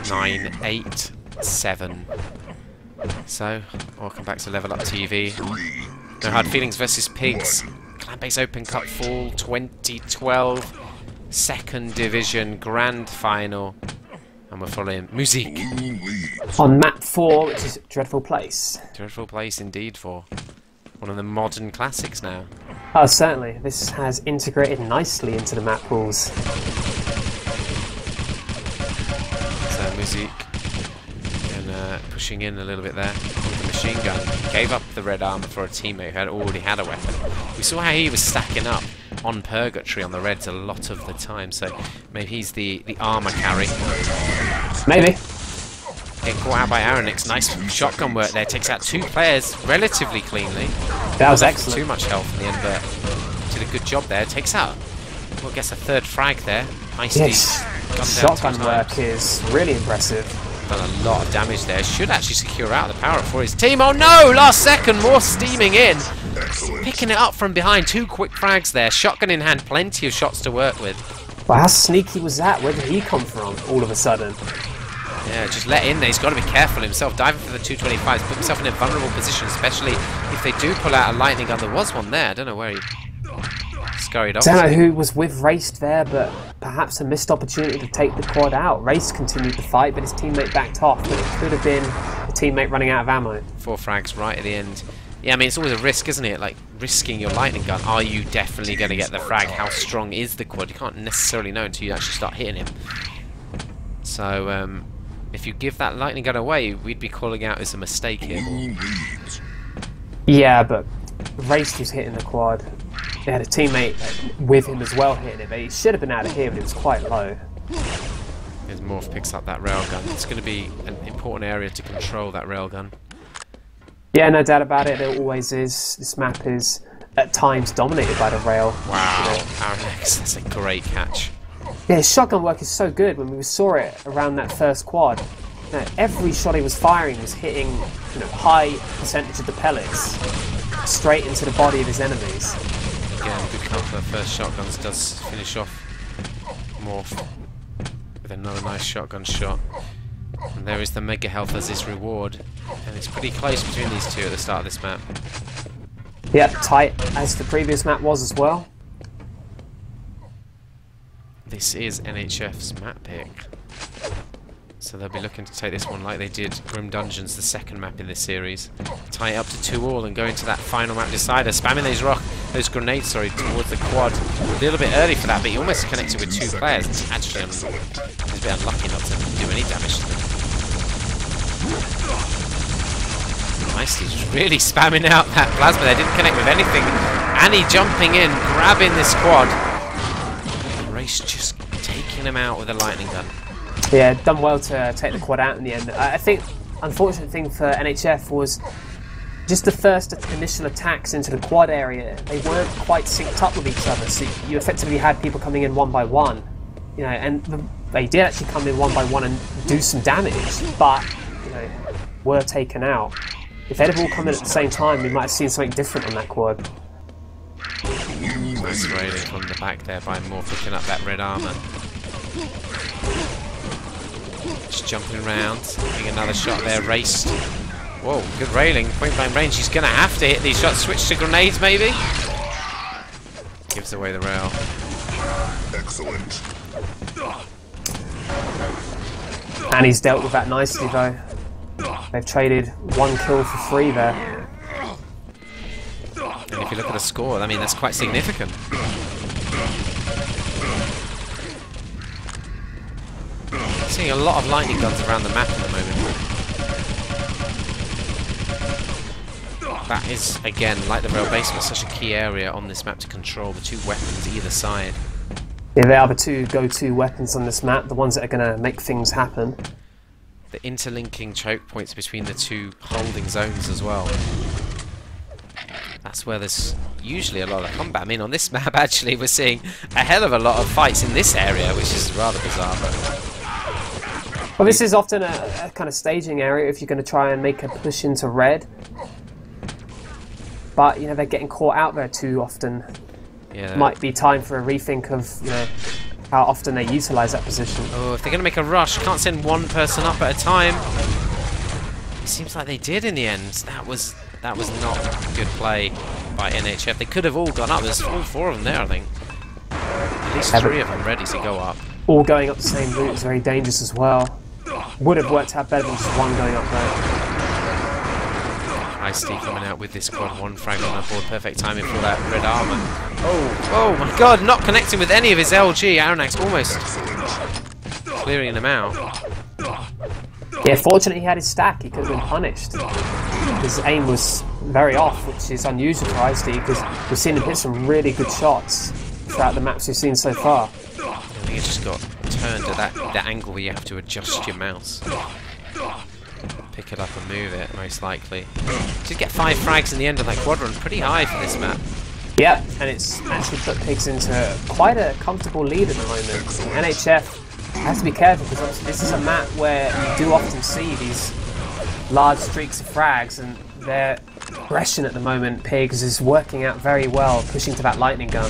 9, 8, 7. So, welcome back to Level Up TV. No Hard Feelings versus piGs. ClanBase OpenCup Fall 2012. Second Division Grand Final. And we're following Musique. On map 4, which is Dreadful Place. Dreadful Place indeed, for one of the modern classics now. Oh, certainly. This has integrated nicely into the map rules. So Musique and pushing in a little bit there with the machine gun. Gave up the red armor for a teammate who had already had a weapon. We saw how he was stacking up on Purgatory on the reds a lot of the time, so maybe he's the armor carry. Maybe. Getting caught out by Aronix. Nice shotgun work there. Takes out 2 players relatively cleanly. That was excellent. Too much health in the end, but did a good job there. Takes out, well, I guess a 3rd frag there. Nicely gunned shotgun down work is really impressive. Done a lot of damage there. Should actually secure out the power up for his team. Oh no! Last second, more steaming in. Picking it up from behind. 2 quick frags there. Shotgun in hand. Plenty of shots to work with. Well, how sneaky was that? Where did he come from all of a sudden? Yeah, just let in there. He's got to be careful himself. Diving for the 225s. Put himself in a vulnerable position, especially if they do pull out a lightning gun. There was one there. I don't know where he scurried off. I don't know who was with Race there, but perhaps a missed opportunity to take the quad out. Race continued to fight, but his teammate backed off. But it could have been a teammate running out of ammo. 4 frags right at the end. Yeah, I mean, it's always a risk, isn't it? Like, risking your lightning gun. Are you definitely going to get the frag? How strong is the quad? You can't necessarily know until you actually start hitting him. So, if you give that lightning gun away, we'd be calling out as a mistake here. Yeah, but Race was hitting the quad. He had a teammate with him as well hitting it, but he should have been out of here, but it was quite low. As Morph picks up that railgun. It's going to be an important area to control, that railgun. Yeah, no doubt about it. There always is. This map is at times dominated by the rail. Wow, Aronix, that's a great catch. Yeah, his shotgun work is so good. When we saw it around that first quad, every shot he was firing was hitting high percentage of the pellets straight into the body of his enemies. Again, good counter. First shotguns does finish off Morph with another nice shotgun shot. And there is the mega health as his reward. And it's pretty close between these two at the start of this map. Yep, tight as the previous map was as well. This is NHF's map pick. So they'll be looking to take this one like they did Grim Dungeons, the second map in this series. Tie it up to 2-all and go into that final map decider. Spamming those grenades towards the quad. A little bit early for that, but he almost connected with 2 players. It's actually he's a bit unlucky not to do any damage to them. Nicely, just really spamming out that plasma there. Didn't connect with anything. Annie jumping in, grabbing this quad. And Race just taking him out with a lightning gun. Yeah, done well to take the quad out in the end. I think unfortunate thing for NHF was just the first initial attacks into the quad area. They weren't quite synced up with each other, so you effectively had people coming in one by one. And they did actually come in one by one and do some damage, but were taken out. If they'd have all come in at the same time, we might have seen something different on that quad. Nice railing from the back there by Moore, picking up that red armor. Just jumping around, getting another shot there, raced. Whoa, good railing, point blank range. He's going to have to hit these shots. Switch to grenades, maybe? Gives away the rail. Excellent. And he's dealt with that nicely, though. They've traded 1 kill for 3 there. And if you look at the score, I mean, that's quite significant. Seeing a lot of lightning guns around the map at the moment. That is, again, like the rail basement, such a key area on this map to control the 2 weapons either side. Yeah, they are the 2 go-to weapons on this map, the ones that are going to make things happen. The interlinking choke points between the 2 holding zones as well. That's where there's usually a lot of combat. I mean, on this map, actually, we're seeing a hell of a lot of fights in this area, which is rather bizarre. Well, this is often a kind of staging area if you're going to try and make a push into red. But, they're getting caught out there too often. Yeah. Might be time for a rethink of, how often they utilise that position. Oh, if they're going to make a rush, can't send one person up at a time. It seems like they did in the end. That was not good play by NHF. They could have all gone up. There's all 4 of them there, I think. At least 3 of them ready to go up. All going up the same route is very dangerous as well. Would have worked out better than just one going up there. Ice-T coming out with this quad, 1 frag on the board, perfect timing for that red armor. Oh my god, not connecting with any of his LG. Aronax almost clearing them out. Yeah, fortunately he had his stack, he could have been punished. His aim was very off, which is unusual for Ice-T because we've seen him hit some really good shots throughout the maps we've seen so far. I think it just got turned at that angle where you have to adjust your mouse. Pick it up and move it, most likely. Did get 5 frags in the end of that quadrant, pretty high for this map. Yeah, and it's actually put pigs into quite a comfortable lead at the moment. NHF has to be careful because obviously this is a map where you do often see these large streaks of frags, and their aggression at the moment, pigs, is working out very well, pushing to that lightning gun.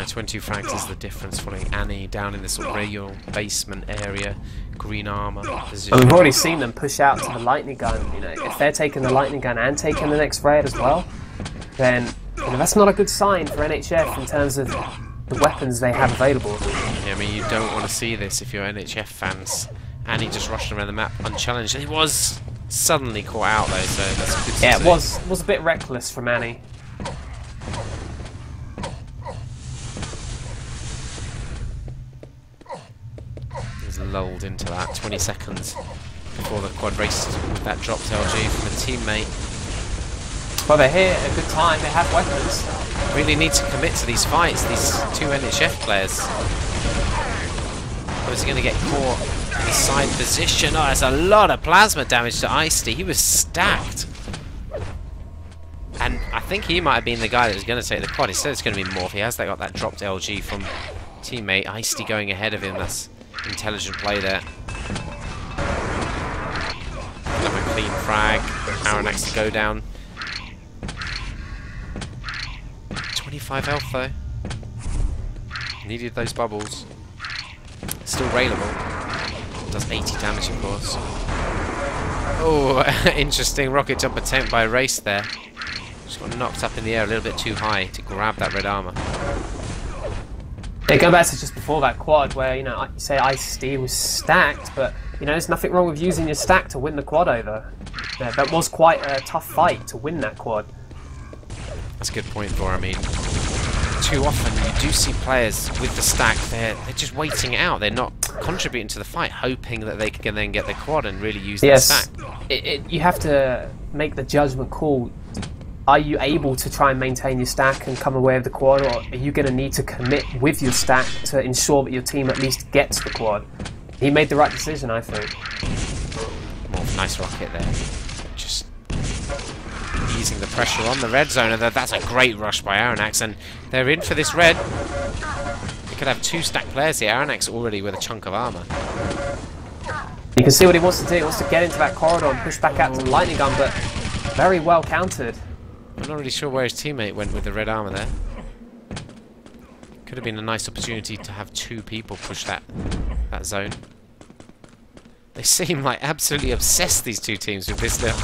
22 frags is the difference, following Annie down in this sort of rail basement area, green armor position. And we've already seen them push out to the lightning gun. You know, if they're taking the lightning gun and taking the next raid as well, then that's not a good sign for NHF in terms of the weapons they have available. Yeah, I mean, you don't want to see this if you're NHF fans. Annie just rushed around the map unchallenged. He was suddenly caught out though, so that's good to see. Yeah, it was a bit reckless from Annie. Lulled into that 20 seconds before the quad race with that dropped LG from a teammate. Well, they're here at a good time, they have weapons. Really need to commit to these fights, these 2 NHF players. Or is he going to get caught in the side position? Oh, there's a lot of plasma damage to Ice-T. He was stacked. And I think he might have been the guy that was going to take the quad. Instead it's going to be Morph. He has got that dropped LG from teammate. Ice-T going ahead of him. That's intelligent play there. Another clean frag. Aronax to go down. 25 health though. Needed those bubbles. Still railable. Does 80 damage of course. Oh, interesting rocket jump attempt by Race there. Just got knocked up in the air a little bit too high to grab that red armor. Yeah, going back to just before that quad where, you know, you say Ice-T was stacked, but, you know, there's nothing wrong with using your stack to win the quad over. Yeah, that was quite a tough fight to win that quad. That's a good point, Thor. I mean, too often you do see players with the stack, they're just waiting it out. They're not contributing to the fight, hoping that they can then get the quad and really use their stack. You have to make the judgment call. Are you able to try and maintain your stack and come away with the quad, or are you going to need to commit with your stack to ensure that your team at least gets the quad? He made the right decision, I think. More nice rocket there. Just easing the pressure on the red zone, and that's a great rush by Aronax, and they're in for this red. They could have 2 stack players here. Aronax already with a chunk of armor. You can see what he wants to do. He wants to get into that corridor and push back out to the lightning gun, but very well countered. I'm not really sure where his teammate went with the red armor there. Could have been a nice opportunity to have 2 people push that zone. They seem like absolutely obsessed, these 2 teams, with this little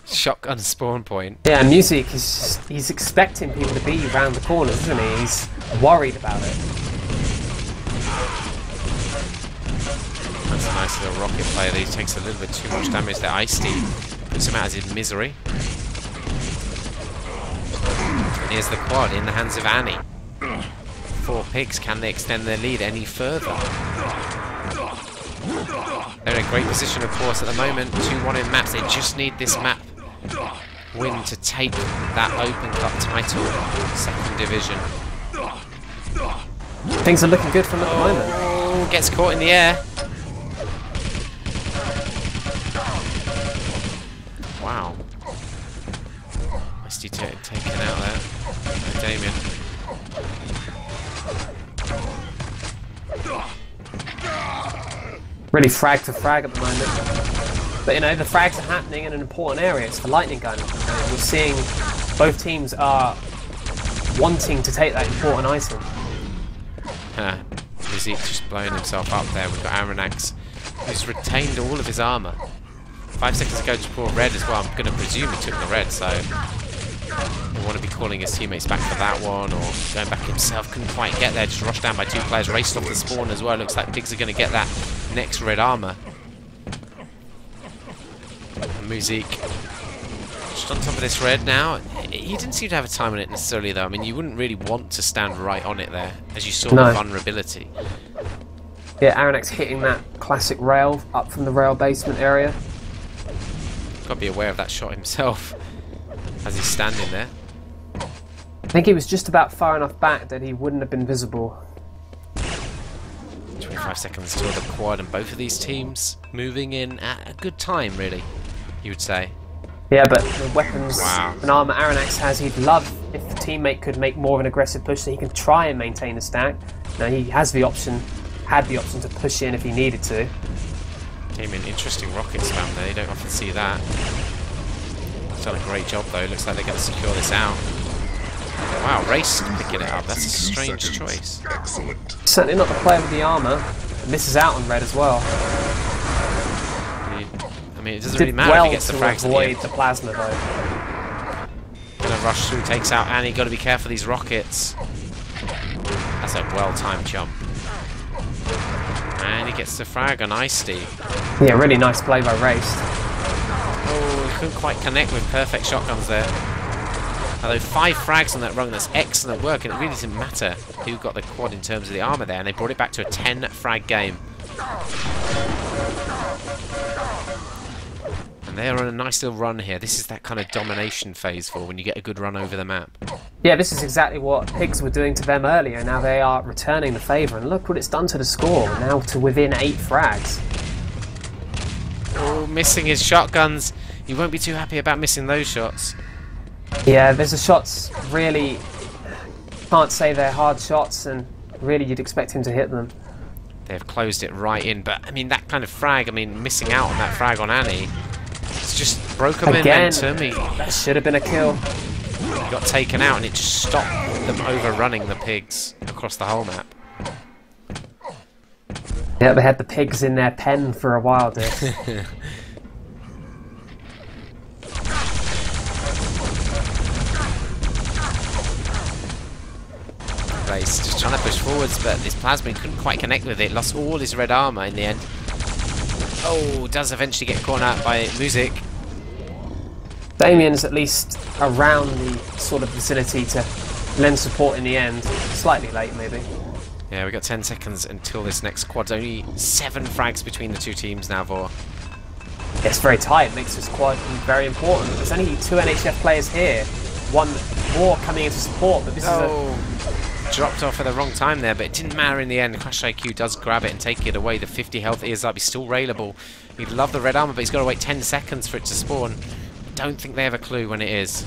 shotgun spawn point. Yeah, Music, he's expecting people to be around the corners, isn't he? He's worried about it. That's a nice little rocket play. He takes a little bit too much damage there. Ice-T puts him out of his misery. Here's the quad in the hands of Annie. 4 pigs, can they extend their lead any further? They're in a great position, of course, at the moment. 2-1 in maps. They just need this map win to take that OpenCup title, 2nd division. Things are looking good from at the moment. Oh, gets caught in the air. Wow. Ice-T taken out there. Damien. Really frag to frag at the moment. But, you know, the frags are happening in an important area. It's the lightning gun. We're seeing both teams are wanting to take that important item. Music just blowing himself up there. We've got Aranax, who's retained all of his armour. 5 seconds ago to pour red as well. I'm going to presume he took the red, so he'll want to be calling his teammates back for that one, or going back himself. Couldn't quite get there, just rushed down by 2 players, raced off the spawn as well. Looks like pigs are going to get that next red armour. Music just on top of this red now. He didn't seem to have a time on it necessarily though. I mean, you wouldn't really want to stand right on it there, as you saw the vulnerability. Yeah, Aranax hitting that classic rail up from the rail basement area. Got to be aware of that shot himself as he's standing there. I think he was just about far enough back that he wouldn't have been visible. 25 seconds till the quad, and both of these teams moving in at a good time, really, you would say. Yeah, but the weapons and armour Aranax has, he'd love if the teammate could make more of an aggressive push so he can try and maintain the stack. Now he has the option, had the option to push in if he needed to. Came in interesting rocket spam there, you don't often see that. He's done a great job though, looks like they're going to secure this out. Wow, Race picking it up, that's a strange choice. Excellent. Certainly not the player with the armour. Misses out on red as well. I mean, it doesn't really matter if he gets the frags at the end. The plasma though. Gonna rush through, takes out Annie, gotta be careful of these rockets. That's a well-timed jump. And he gets the frag on Ice Steve. Yeah, really nice play by Race. Oh, he couldn't quite connect with perfect shotguns there. Although 5 frags on that run, that's excellent work, and it really doesn't matter who got the quad in terms of the armour there, and they brought it back to a 10 frag game. And they're on a nice little run here. This is that kind of domination phase for when you get a good run over the map. Yeah, this is exactly what pigs were doing to them earlier. Now they are returning the favour, and look what it's done to the score. Now to within 8 frags. Oh, missing his shotguns. You won't be too happy about missing those shots. Yeah, there's the shots, really, can't say they're hard shots, and really you'd expect him to hit them. They've closed it right in, but I mean, that kind of frag, I mean, missing out on that frag on Annie, it's just broken momentum. That should have been a kill. He got taken out, and it just stopped them overrunning the pigs across the whole map. Yeah, they had the pigs in their pen for a while there. Just trying to push forwards, but this plasmid couldn't quite connect with it. Lost all his red armour in the end. Oh, does eventually get caught out by Music. Damien's at least around the sort of vicinity to lend support in the end. Slightly late, maybe. Yeah, we've got 10 seconds until this next quad. Only 7 frags between the 2 teams now, Vor. Yeah, it's very tight. It makes this quad very important. There's only 2 NHF players here. 1 more coming into support, but this is dropped off at the wrong time there, but it didn't matter in the end. Crash IQ does grab it and take it away. The 50 health is up. He's still railable. He'd love the red armor, but he's got to wait 10 seconds for it to spawn. I don't think they have a clue when it is.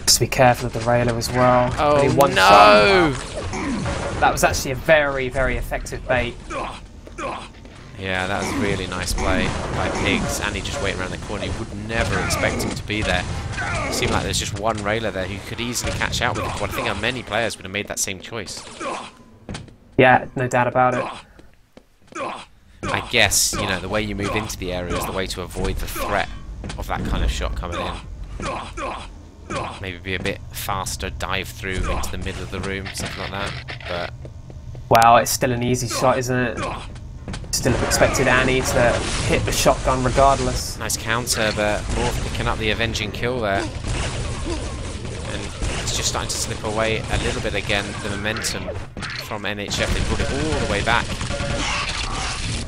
Just be careful of the railer as well. Oh, only 1 no! Shot. That was actually a very, very effective bait. Yeah, that was a really nice play by pigs, and he just waiting around the corner. You would never expect him to be there. It seemed like there's just 1 railer there who could easily catch out with the quad. I think many players would have made that same choice. Yeah, no doubt about it. I guess, you know, the way you move into the area is the way to avoid the threat of that kind of shot coming in. Maybe be a bit faster, dive through into the middle of the room, something like that. But wow, it's still an easy shot, isn't it? Still expected Annie to hit the shotgun regardless. Nice counter, but Morph picking up the avenging kill there. And it's just starting to slip away a little bit again, the momentum from NHF. They brought it all the way back.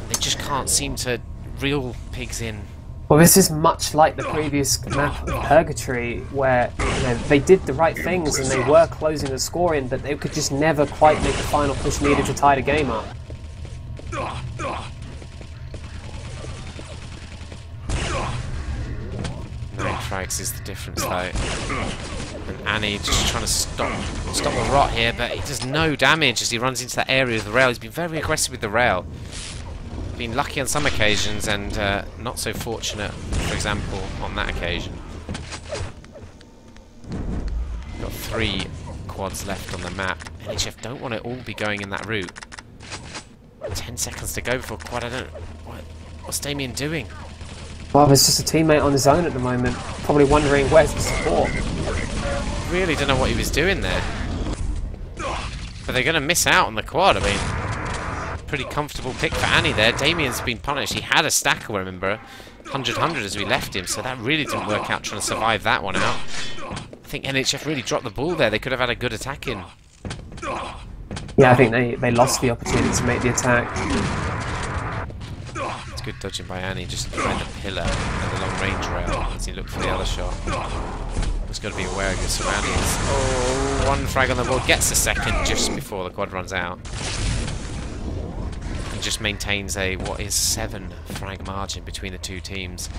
They just can't seem to reel pigs in. Well, this is much like the previous map of Purgatory, where they did the right things and they were closing the score in, but they could just never quite make the final push needed to tie the game up. 9 frags is the difference though. And Annie just trying to stop the rot here, but he does no damage as he runs into that area of the rail. He's been very aggressive with the rail. Been lucky on some occasions and not so fortunate, for example, on that occasion. got 3 quads left on the map. NHF don't want to all be going in that route. 10 seconds to go before quad. I don't... What's Damien doing? Well, there's just a teammate on his own at the moment. Probably wondering where's the support. Really don't know what he was doing there. But they're going to miss out on the quad. I mean, pretty comfortable pick for Annie there. Damien's been punished. He had a stacker, remember. 100-100 as we left him, so that really didn't work out trying to survive that one out. I think NHF really dropped the ball there. They could have had a good attack in. Yeah, I think they lost the opportunity to make the attack. It's good dodging by Annie, just behind the pillar and the long range rail as he looked for the other shot. He's got to be aware of your surroundings. Oh, 1 frag on the board, gets a second just before the quad runs out. And just maintains a, what is 7 frag margin between the 2 teams.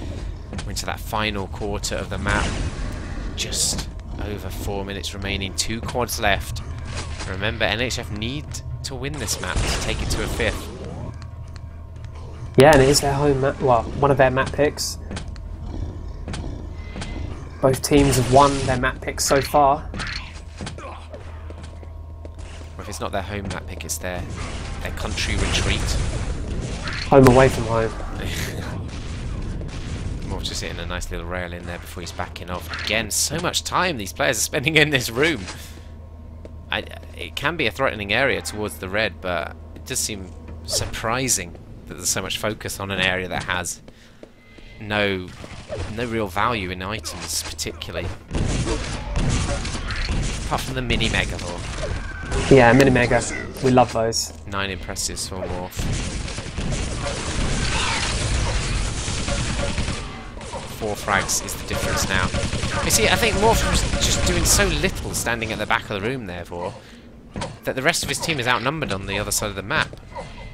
We're into that final quarter of the map. Just over 4 minutes remaining, 2 quads left. Remember, NHF need to win this map to take it to a 5th. Yeah, and it is their home map, well, one of their map picks. Both teams have won their map picks so far. Or if it's not their home map pick, it's their country retreat. Home away from home. Morph's just hitting a nice little rail in there before he's backing off. Again, so much time these players are spending in this room. It can be a threatening area towards the red, but it does seem surprising that there's so much focus on an area that has no real value in items, particularly. Apart from the mini mega though. Yeah, mini mega. We love those. 9 impressives for Morph. 4 frags is the difference now. You see, I think Morph was just doing so little standing at the back of the room, therefore, that the rest of his team is outnumbered on the other side of the map.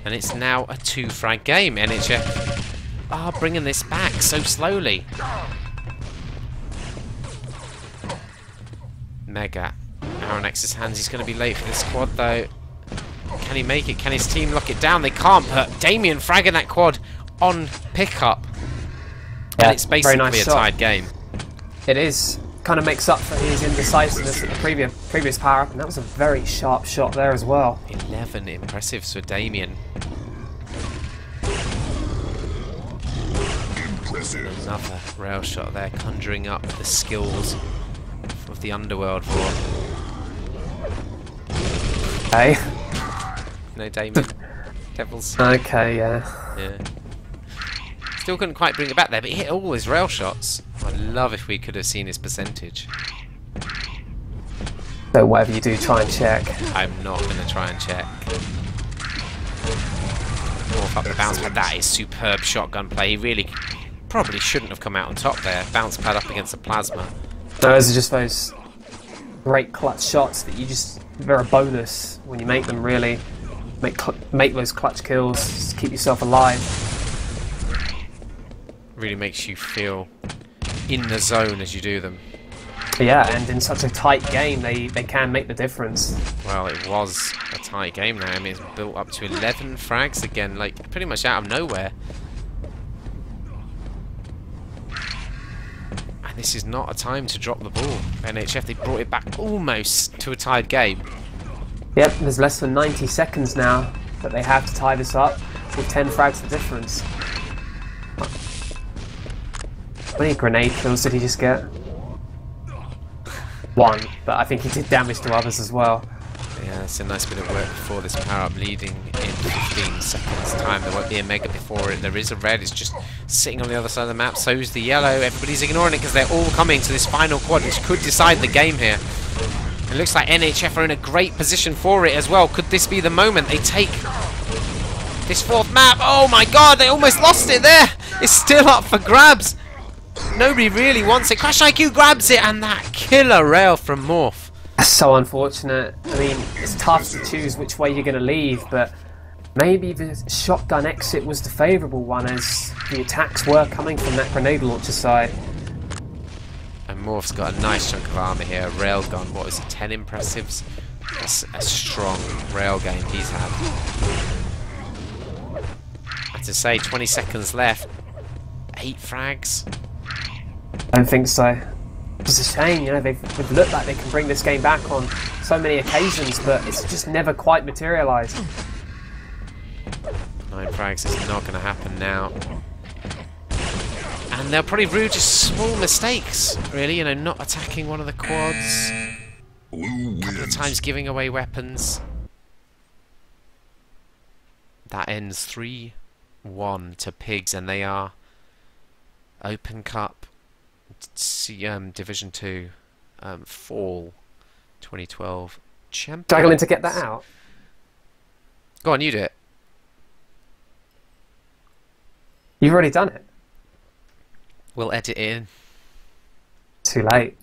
And it's now a 2 frag game. NHF are bringing this back so slowly. Mega. Aronex's hands. He's going to be late for this quad, though. Can he make it? Can his team lock it down? They can't, but Damien fragging that quad on pickup. Yeah, and it's basically nice a tied game. It is. Kind of makes up for his indecisiveness at the previous power-up, and that was a very sharp shot there as well. 11 impressives for Damien. Another rail shot there, conjuring up the skills of the underworld for... Okay. No, Damien. Devils. Okay, yeah. Yeah. Still couldn't quite bring it back there, but he hit all his rail shots. I'd love if we could have seen his percentage. So whatever you do, try and check. I'm not going to try and check. Morph up the bounce pad. That is superb shotgun play. He really probably shouldn't have come out on top there. Bounce pad up against the plasma. Those are just those great clutch shots that you just... they're a bonus when you make them, really. Make those clutch kills, just keep yourself alive. Really makes you feel in the zone as you do them. Yeah, and in such a tight game, they can make the difference. Well, it was a tight game now. I mean, it's built up to 11 frags again, like pretty much out of nowhere. And this is not a time to drop the ball. NHF, they brought it back almost to a tied game. Yep, there's less than 90 seconds now that they have to tie this up with 10 frags the difference. How many grenade kills did he just get? 1, but I think he did damage to others as well. Yeah, it's a nice bit of work before this power-up, leading in 15 seconds time. There won't be a mega before it. There is a red, it's just sitting on the other side of the map. So is the yellow. Everybody's ignoring it because they're all coming to this final quad, which could decide the game here. It looks like NHF are in a great position for it as well. Could this be the moment they take this 4th map? Oh my god, they almost lost it there! It's still up for grabs! Nobody really wants it. Crash IQ grabs it, and that killer rail from Morph. That's so unfortunate. I mean, it's tough to choose which way you're going to leave, but maybe the shotgun exit was the favourable one, as the attacks were coming from that grenade launcher side. And Morph's got a nice chunk of armour here. Railgun, what is it, 10 impressives? That's a strong rail game he's had. I have to say, 20 seconds left. 8 frags. I don't think so. It's a shame, you know, they've looked like they can bring this game back on so many occasions, but it's just never quite materialised. 9 frags is not going to happen now. And they'll probably rue just small mistakes, really, you know, not attacking one of the quads. Blue A couple of wins. times giving away weapons. That ends 3-1 to pigs, and they are OpenCup Division 2 Fall 2012 champions. Struggling to get that out. Go on, you do it. You've already done it. We'll edit it in. Too late.